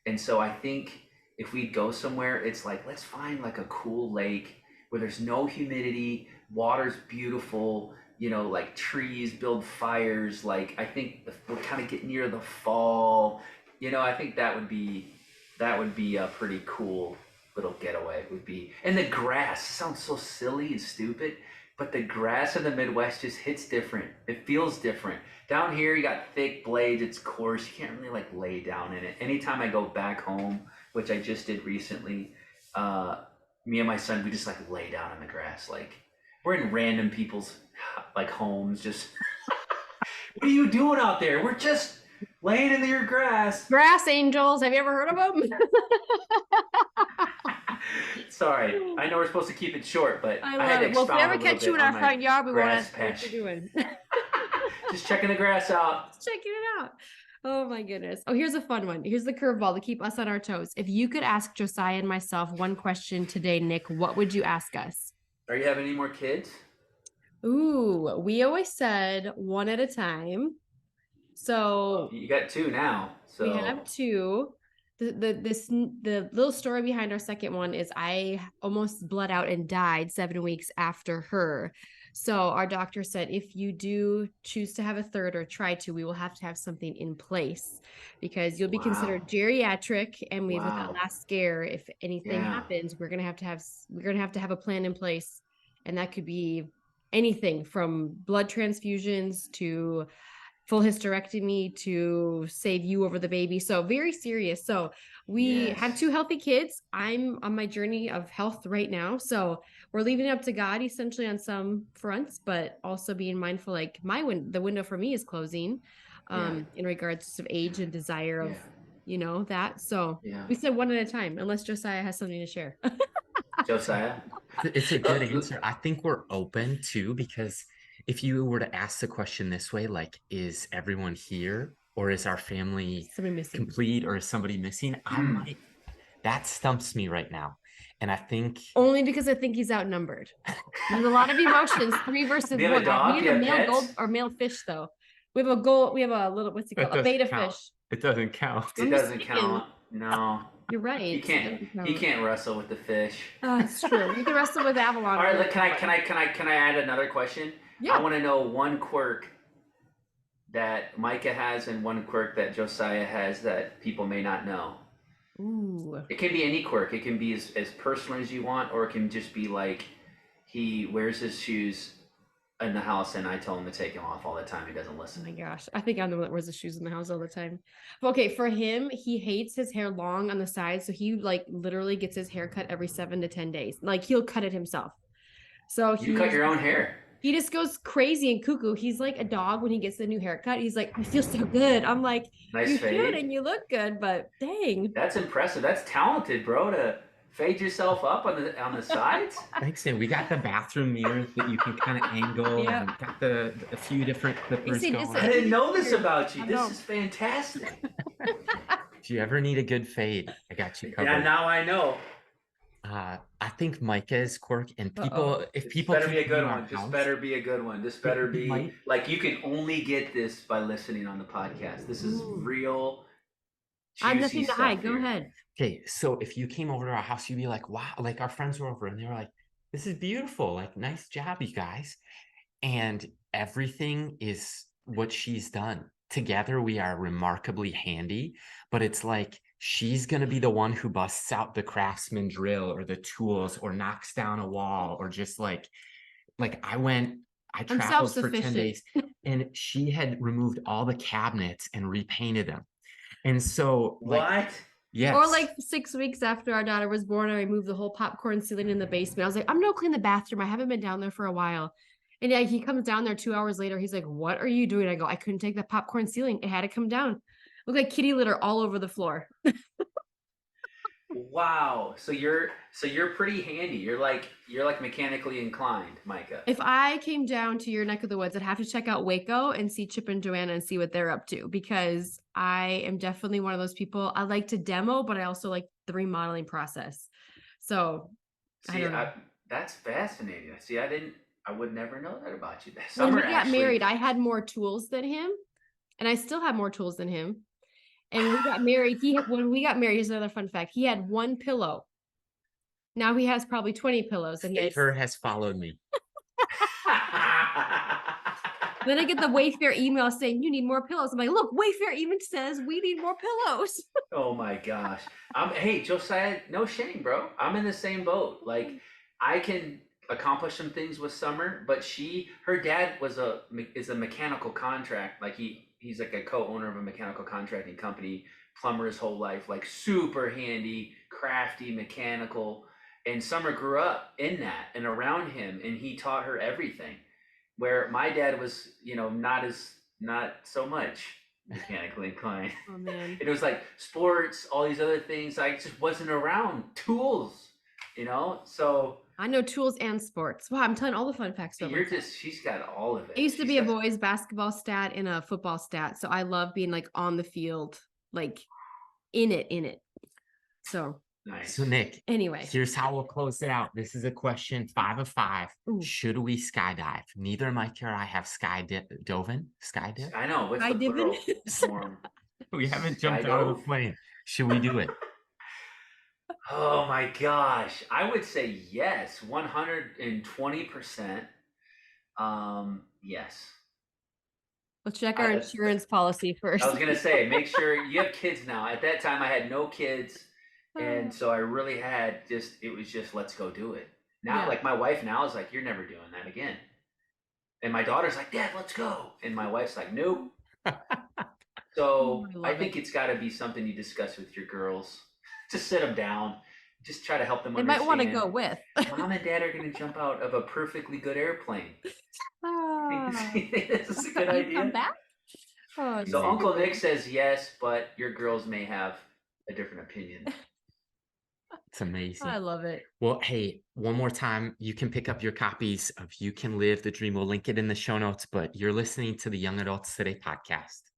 And so I think if we go somewhere, it's like, let's find like a cool lake where there's no humidity, water's beautiful, like trees build fires. Like I think we're kind of getting near the fall. I think that would be a pretty cool little getaway. Would be, and the grass sounds so silly and stupid, but the grass in the Midwest just hits different. It feels different. Down here, you got thick blades. It's coarse. You can't really like lay down in it. Anytime I go back home which I just did recently, me and my son, we just like lay down in the grass. Like we're in random people's like homes. Just what are you doing out there? We're just laying in your grass. Grass angels. Have you ever heard of them? Sorry, I know we're supposed to keep it short, but I I had love to it. Well, if we expound a ever little catch you bit in on our my front yard, we won't grass ask you what patch. you're doing. Just checking the grass out. Just checking it out. Oh my goodness. Oh, here's a fun one. Here's the curveball to keep us on our toes. If you could ask Josiah and myself one question today, Nick, what would you ask us? Are you having any more kids? Ooh, we always said one at a time. So You got two now. So we have two. The little story behind our second one is I almost bled out and died 7 weeks after her. So our doctor said if you do choose to have a third or try to, we will have to have something in place because you'll be considered geriatric, and we have that last scare. If anything happens, we're gonna have to have a plan in place, and that could be anything from blood transfusions to full hysterectomy to save you over the baby. So very serious. So we have two healthy kids. I'm on my journey of health right now. So we're leaving it up to God essentially on some fronts, but also being mindful, like the window for me is closing in regards to age and desire of, that. So we said one at a time, unless Josiah has something to share. Josiah? It's a good answer. I think we're open too, because if you were to ask the question this way, like, is everyone here or is our family complete or is somebody missing? That stumps me right now. And I think only because I think he's outnumbered. There's a lot of emotions, 3 versus 1. Do you have a dog? We have a male gold or male fish though. We have a little, what's it called? A beta fish. It doesn't count. It doesn't count. No. You're right. He can't wrestle with the fish. It's true. You can wrestle with Avalon. All right, can I add another question? Yeah. I want to know one quirk that Micah has and one quirk that Josiah has that people may not know. Ooh. It can be any quirk. It can be as personal as you want, or it can just be like he wears his shoes in the house and I tell him to take them off all the time. He doesn't listen. Oh my gosh. I think I'm the one that wears the shoes in the house all the time. Okay, for him, he hates his hair long on the side. So he like literally gets his hair cut every 7 to 10 days. Like he'll cut it himself. So you cut your own hair. He just goes crazy and cuckoo. He's like a dog when he gets the new haircut. He's like, I feel so good. I'm like, nice you fade. should and you look good, but dang. That's impressive. That's talented, bro, to fade yourself up on the sides. Thanks, Sam. We got the bathroom mirrors that you can kind of angle. Yep. And got a few different clippers going. I didn't know this about you. This is fantastic. If you ever need a good fade, I got you covered. Yeah, now I know. I think Micah's quirk and people, if people better be a good one. This better be a good one. This better be like you can only get this by listening on the podcast. This is real. I have nothing to hide. Go ahead. Okay, so if you came over to our house, you'd be like, wow, like our friends were over and they were like, this is beautiful. Like, nice job, you guys. And everything is what she's done. Together, we are remarkably handy, but it's like she's going to be the one who busts out the Craftsman drill or the tools or knocks down a wall or just like I traveled for 10 days and she had removed all the cabinets and repainted them. And so what? Yes. Or like 6 weeks after our daughter was born, I removed the whole popcorn ceiling in the basement. I was like, I'm gonna clean the bathroom. I haven't been down there for a while. And yeah, he comes down there 2 hours later. He's like, what are you doing? I go, I couldn't take the popcorn ceiling. It had to come down. Look like kitty litter all over the floor. Wow. So you're pretty handy. You're like mechanically inclined, Micah. If I came down to your neck of the woods, I'd have to check out Waco and see Chip and Joanna and see what they're up to, because I am definitely one of those people. I like to demo, but I also like the remodeling process. So see, I don't know. That's fascinating. See, I would never know that about you. When we got married, I had more tools than him, and I still have more tools than him. And when we got married, here's another fun fact. He had 1 pillow. Now he has probably 20 pillows. And Favor has followed me. Then I get the Wayfair email saying, you need more pillows. I'm like, look, Wayfair even says we need more pillows. Oh my gosh. Hey, Josiah, no shame, bro. I'm in the same boat. Like, I can accomplish some things with Summer, but her dad is a mechanical contract. Like he's like a co-owner of a mechanical contracting company plumber his whole life, like super handy, crafty, mechanical. And Summer grew up in that and around him, and he taught her everything. Where my dad was, not so much mechanically inclined. Oh man. It was like sports, all these other things. I just wasn't around tools, So I know tools and sports. Wow, I'm telling all the fun facts about she's got all of it. I used to be a boys basketball stat and a football stat. So I love being like on the field, like in it. So nice. So Nick, anyway, here's how we'll close it out. This is a question 5 of 5. Ooh. Should we skydive? Neither Mike or I have dove. Skydip? I know. What's the plural form? We haven't jumped out of the plane. Should we do it? Oh my gosh. I would say yes, 120%. Yes. Let's check our insurance policy first. I was going to say, make sure you have kids now. At that time, I had no kids. And so I really had it was just, let's go do it. Now, like my wife now is like, you're never doing that again. And my daughter's like, Dad, let's go. And my wife's like, nope. So I think it's got to be something you discuss with your girls. Just sit them down. Just try to help them understand. They might want to go with. Mom and Dad are going to jump out of a perfectly good airplane. This is a good idea. Come back? Oh, so Uncle Nick says yes, but your girls may have a different opinion. It's amazing. I love it. Well, hey, one more time, you can pick up your copies of You Can Live the Dream. We'll link it in the show notes, but you're listening to the Young Adults Today podcast.